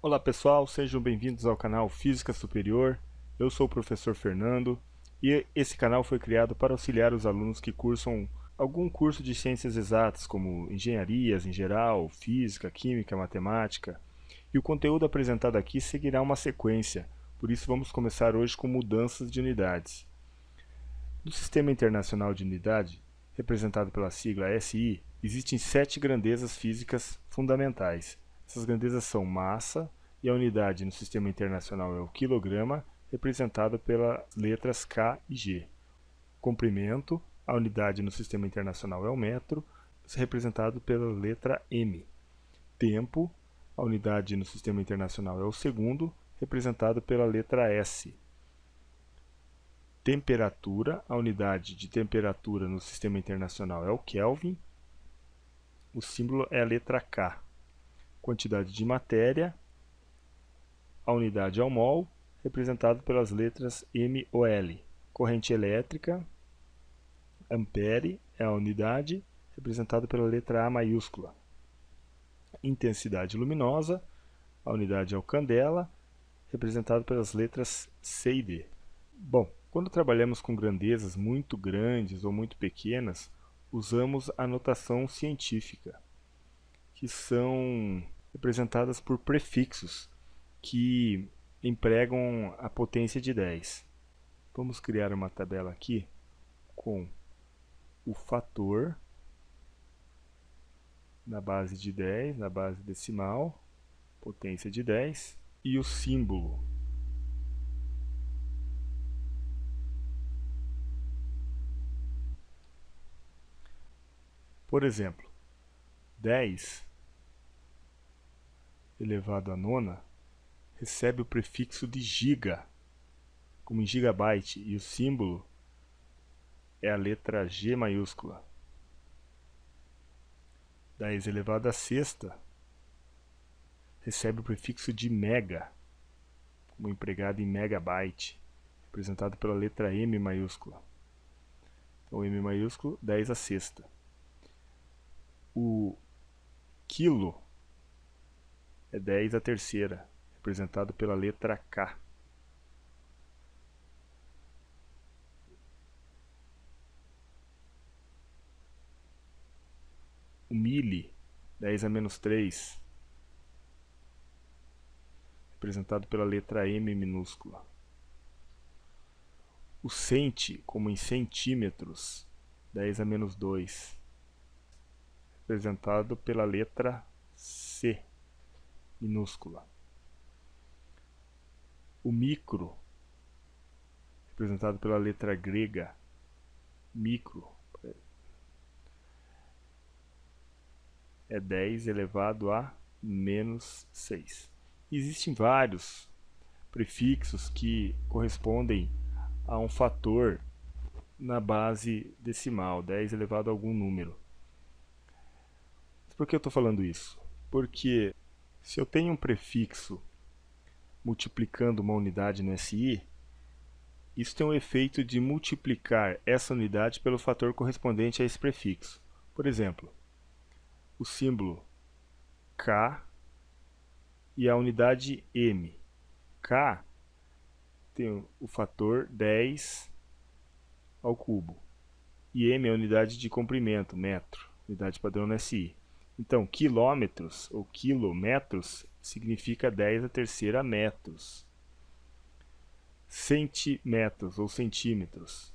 Olá pessoal, sejam bem-vindos ao canal Física Superior. Eu sou o professor Fernando e esse canal foi criado para auxiliar os alunos que cursam algum curso de ciências exatas, como engenharias em geral, física, química, matemática. E o conteúdo apresentado aqui seguirá uma sequência, por isso vamos começar hoje com mudanças de unidades. No Sistema Internacional de Unidade, representado pela sigla SI, existem 7 grandezas físicas fundamentais. Essas grandezas são massa, e a unidade no Sistema Internacional é o quilograma, representado pelas letras K e G. Comprimento, a unidade no Sistema Internacional é o metro, representado pela letra M. Tempo, a unidade no Sistema Internacional é o segundo, representado pela letra S. Temperatura, a unidade de temperatura no Sistema Internacional é o Kelvin, o símbolo é a letra K. Quantidade de matéria, a unidade é o mol, representado pelas letras M ou L. Corrente elétrica, ampere é a unidade, representada pela letra A maiúscula. Intensidade luminosa, a unidade é o candela, representado pelas letras C e D. Bom, quando trabalhamos com grandezas muito grandes ou muito pequenas, usamos a notação científica, que são representadas por prefixos, que empregam a potência de 10. Vamos criar uma tabela aqui com o fator na base de 10, na base decimal, potência de 10, e o símbolo. Por exemplo, 10 elevado à nona recebe o prefixo de giga, como em gigabyte, e o símbolo é a letra G maiúscula. 10 elevado à sexta recebe o prefixo de mega, como empregado em megabyte, representado pela letra M maiúscula. Então, M maiúsculo, 10 à sexta. O quilo é 10 à terceira, representado pela letra K. O mili, 10 a menos 3, representado pela letra M minúscula. O centi, como em centímetros, 10 a menos 2, representado pela letra C minúscula. O micro, representado pela letra grega, micro, é 10 elevado a menos 6. Existem vários prefixos que correspondem a um fator na base decimal, 10 elevado a algum número. Por que eu estou falando isso? Porque se eu tenho um prefixo multiplicando uma unidade no SI, isso tem o efeito de multiplicar essa unidade pelo fator correspondente a esse prefixo. Por exemplo, o símbolo K e a unidade M. K tem o fator 10 ao cubo. E M é a unidade de comprimento, metro, unidade padrão no SI. Então, quilômetros ou quilômetros significa 10 à terceira metros. Centímetros ou centímetros.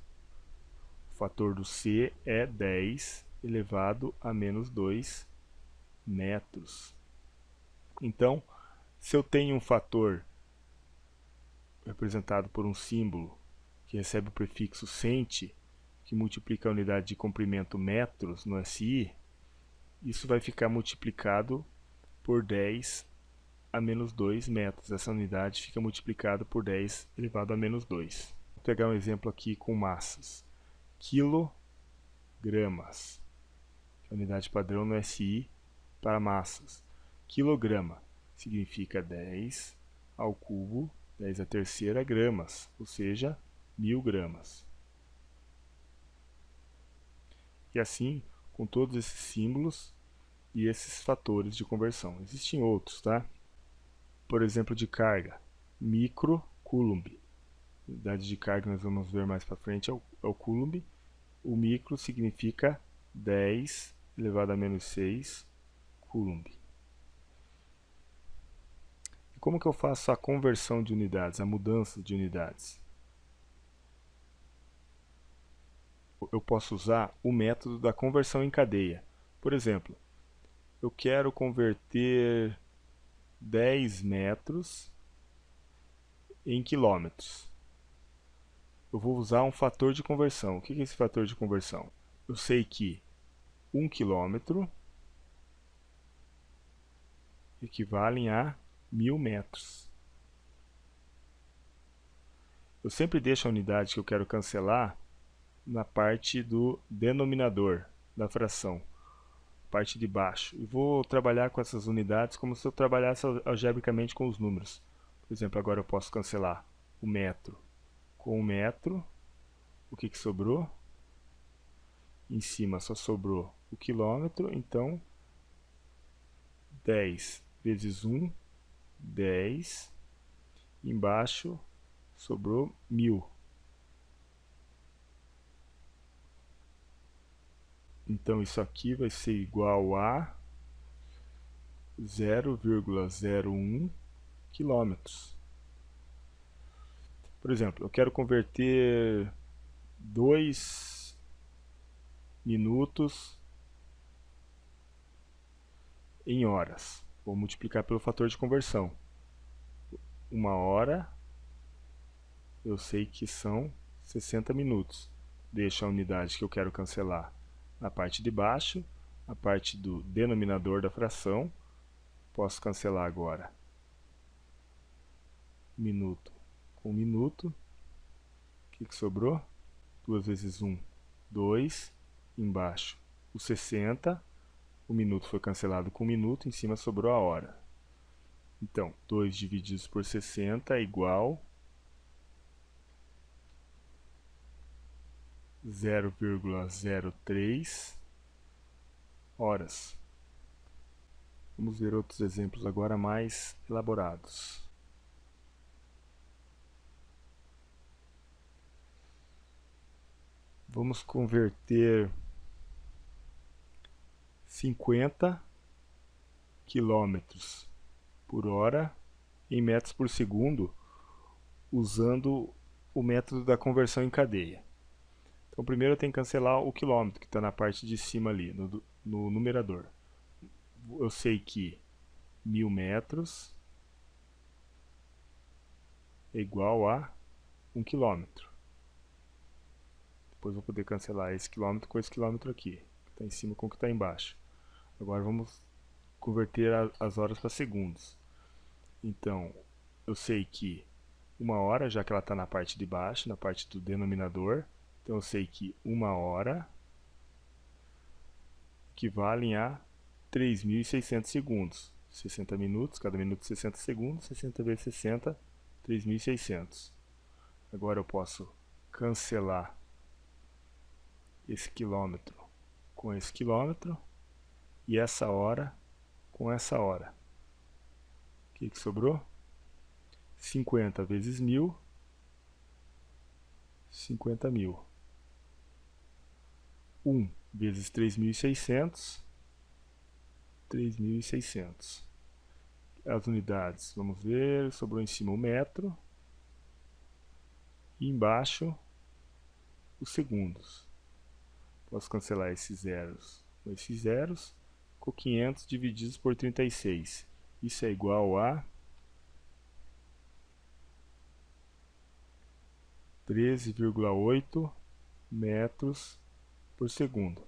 O fator do C é 10 elevado a menos 2 metros. Então, se eu tenho um fator representado por um símbolo que recebe o prefixo centi, que multiplica a unidade de comprimento metros no SI, isso vai ficar multiplicado por 10 a menos 2 metros. Essa unidade fica multiplicada por 10 elevado a menos 2. Vou pegar um exemplo aqui com massas. Quilogramas, a unidade padrão no SI para massas. Quilograma significa 10 ao cubo, 10 à terceira gramas, ou seja, 1000 gramas. E assim, com todos esses símbolos e esses fatores de conversão. Existem outros, tá? por exemplo, de carga, microcoulomb. Unidade de carga nós vamos ver mais para frente é o coulomb. O micro significa 10 elevado a menos 6 coulomb. E como que eu faço a conversão de unidades, a mudança de unidades? Eu posso usar o método da conversão em cadeia. Por exemplo, eu quero converter 10 metros em quilômetros. Eu vou usar um fator de conversão. O que é esse fator de conversão? Eu sei que 1 quilômetro equivale a 1000 metros. Eu sempre deixo a unidade que eu quero cancelar na parte do denominador da fração, parte de baixo. E vou trabalhar com essas unidades como se eu trabalhasse algebricamente com os números. Por exemplo, agora eu posso cancelar o metro com o metro. O que sobrou? Em cima só sobrou o quilômetro, então 10 vezes 1, 10. Embaixo sobrou 1000. Então isso aqui vai ser igual a 0,01 quilômetros. Por exemplo, eu quero converter 2 minutos em horas. Vou multiplicar pelo fator de conversão. 1 hora, eu sei que são 60 minutos. Deixo a unidade que eu quero cancelar na parte de baixo, a parte do denominador da fração. Posso cancelar agora minuto com minuto. O que sobrou? 2 vezes 1, 2. Embaixo o 60. O minuto foi cancelado com minuto, em cima sobrou a hora. Então, 2 divididos por 60 é igual a 0,03 horas. Vamos ver outros exemplos agora mais elaborados. Vamos converter 50 quilômetros por hora em metros por segundo usando o método da conversão em cadeia. Então primeiro eu tenho que cancelar o quilômetro que está na parte de cima ali, no numerador. Eu sei que 1000 metros é igual a 1 quilômetro. Depois vou poder cancelar esse quilômetro com esse quilômetro aqui, que está em cima com o que está embaixo. Agora vamos converter as horas para segundos. Então, eu sei que 1 hora, já que ela está na parte de baixo, na parte do denominador, então eu sei que 1 hora equivale a 3.600 segundos. 60 minutos, cada minuto 60 segundos, 60 vezes 60, 3.600. Agora eu posso cancelar esse quilômetro com esse quilômetro e essa hora com essa hora. O que sobrou? 50 vezes 1000, 50.000. 1 vezes 3.600, 3.600. As unidades, vamos ver, sobrou em cima o metro e embaixo os segundos. Posso cancelar esses zeros com esses zeros. Ficou 500 divididos por 36. Isso é igual a 13,8 metros por segundo.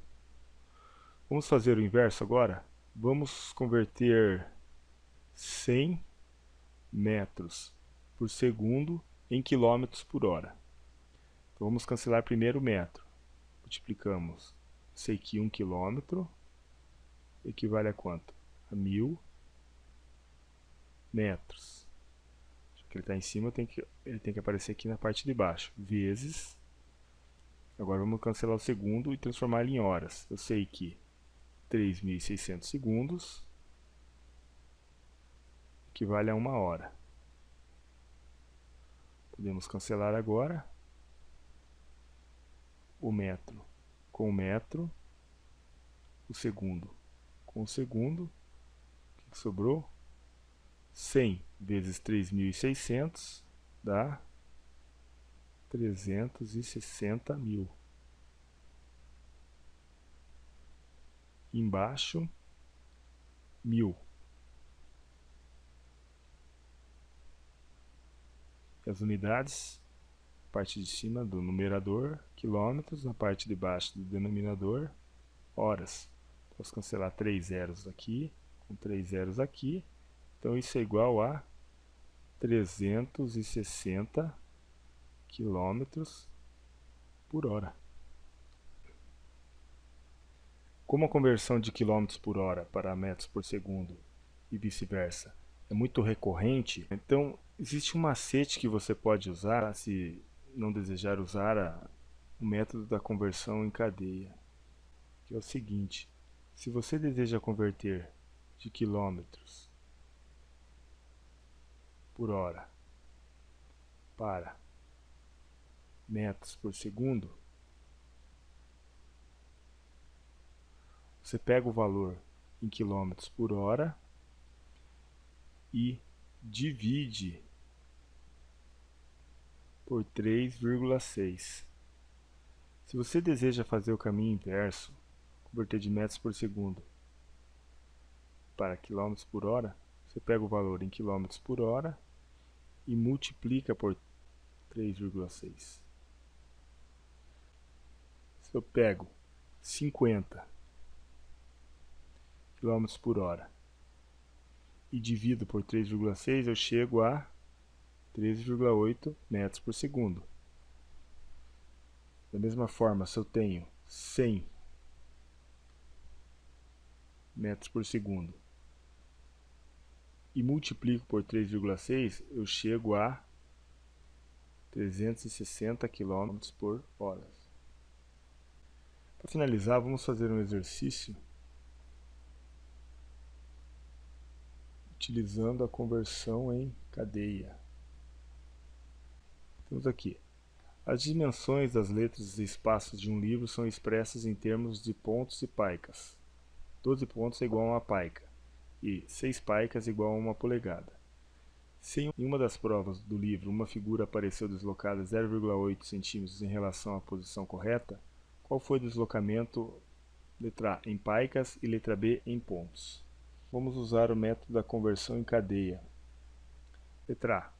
Vamos fazer o inverso agora? Vamos converter 100 metros por segundo em quilômetros por hora. Então vamos cancelar primeiro o metro. Multiplicamos. Sei que 1 quilômetro equivale a quanto? A 1000 metros. Já que ele está em cima, ele tem que aparecer aqui na parte de baixo. Vezes. Agora vamos cancelar o segundo e transformar ele em horas. Eu sei que 3.600 segundos equivale a 1 hora. Podemos cancelar agora o metro com o metro, o segundo com o segundo. O que sobrou? 100 vezes 3.600 dá 360 mil. Embaixo, 1000. E as unidades, parte de cima do numerador, quilômetros, na parte de baixo do denominador, horas. Posso cancelar 3 zeros aqui, com 3 zeros aqui. Então isso é igual a 360 quilômetros por hora. Como a conversão de quilômetros por hora para metros por segundo e vice-versa é muito recorrente, então existe um macete que você pode usar se não desejar usar o método da conversão em cadeia, que é o seguinte: se você deseja converter de quilômetros por hora para metros por segundo, você pega o valor em quilômetros por hora e divide por 3,6. Se você deseja fazer o caminho inverso, converter de metros por segundo para quilômetros por hora, você pega o valor em quilômetros por hora e multiplica por 3,6. Se eu pego 50 km por hora e divido por 3,6, eu chego a 13,8 metros por segundo. Da mesma forma, se eu tenho 100 metros por segundo e multiplico por 3,6, eu chego a 360 km por hora. Para finalizar, vamos fazer um exercício utilizando a conversão em cadeia. Temos aqui: as dimensões das letras e espaços de um livro são expressas em termos de pontos e paicas. 12 pontos é igual a uma paica e 6 paicas é igual a uma polegada. Se em uma das provas do livro uma figura apareceu deslocada 0,8 cm em relação à posição correta, qual foi o deslocamento? Letra A em paicas e letra B em pontos. Vamos usar o método da conversão em cadeia. Letra A.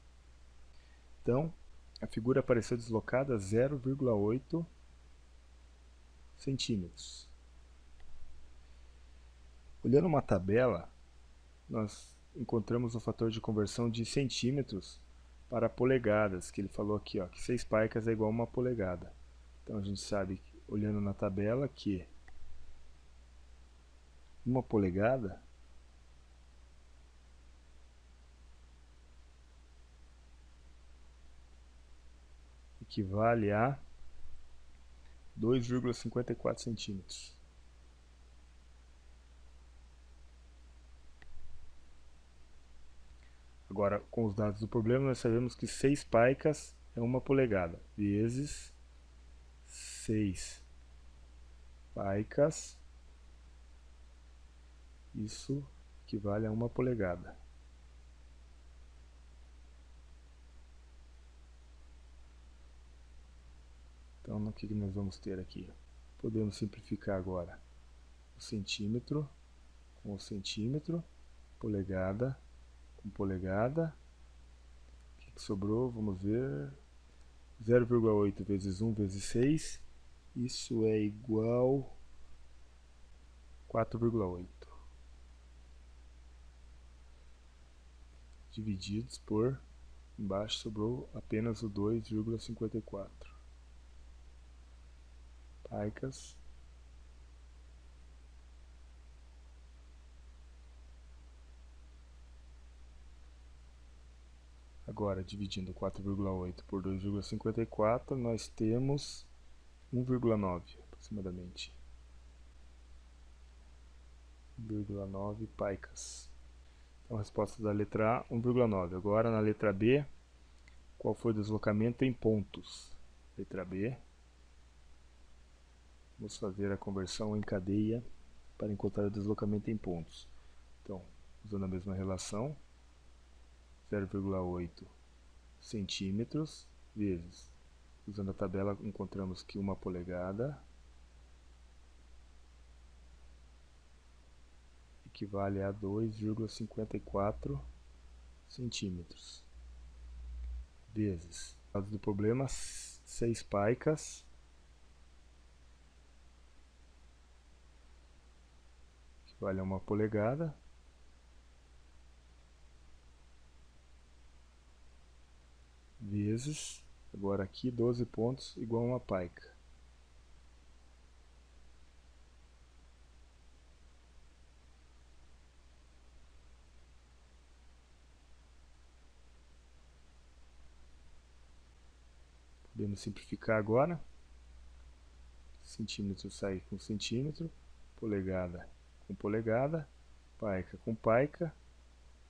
Então, a figura apareceu deslocada 0,8 centímetros. Olhando uma tabela, nós encontramos o fator de conversão de centímetros para polegadas, que ele falou aqui, ó, que 6 paicas é igual a uma polegada. Então a gente sabe, olhando na tabela, que uma polegada equivale a 2,54 centímetros. Agora, com os dados do problema, nós sabemos que 6 paicas é uma polegada, vezes 6 paicas, isso equivale a uma polegada. Então, o que nós vamos ter aqui? Podemos simplificar agora o centímetro com o centímetro, polegada com polegada. O que sobrou? Vamos ver. 0,8 vezes 1 vezes 6, isso é igual a 4,8. Divididos por, embaixo sobrou apenas o 2,54. Paicas. Agora, dividindo 4,8 por 2,54, nós temos 1,9 aproximadamente. 1,9 paicas. Então, a resposta da letra A, 1,9. Agora, na letra B, qual foi o deslocamento em pontos? Letra B. Vamos fazer a conversão em cadeia para encontrar o deslocamento em pontos. Então, usando a mesma relação, 0,8 centímetros vezes, usando a tabela, encontramos que 1 polegada equivale a 2,54 centímetros, vezes, no caso do problema, 6 paicas, equivale a 1 polegada, vezes, agora aqui 12 pontos igual a 1 paica. Podemos simplificar agora. Centímetro sai com centímetro, polegada com polegada, paica com paica.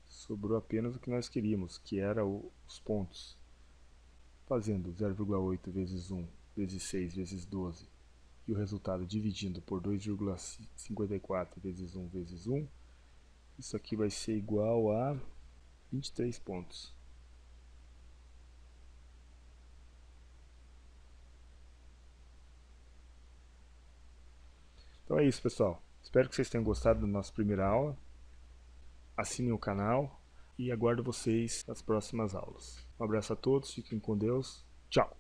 Sobrou apenas o que nós queríamos, que era os pontos. Fazendo 0,8 vezes 1 vezes 6 vezes 12 e o resultado dividindo por 2,54 vezes 1 vezes 1, isso aqui vai ser igual a 23 pontos. Então é isso, pessoal. Espero que vocês tenham gostado da nossa primeira aula. Assinem o canal e aguardo vocês nas próximas aulas. Um abraço a todos, fiquem com Deus. Tchau!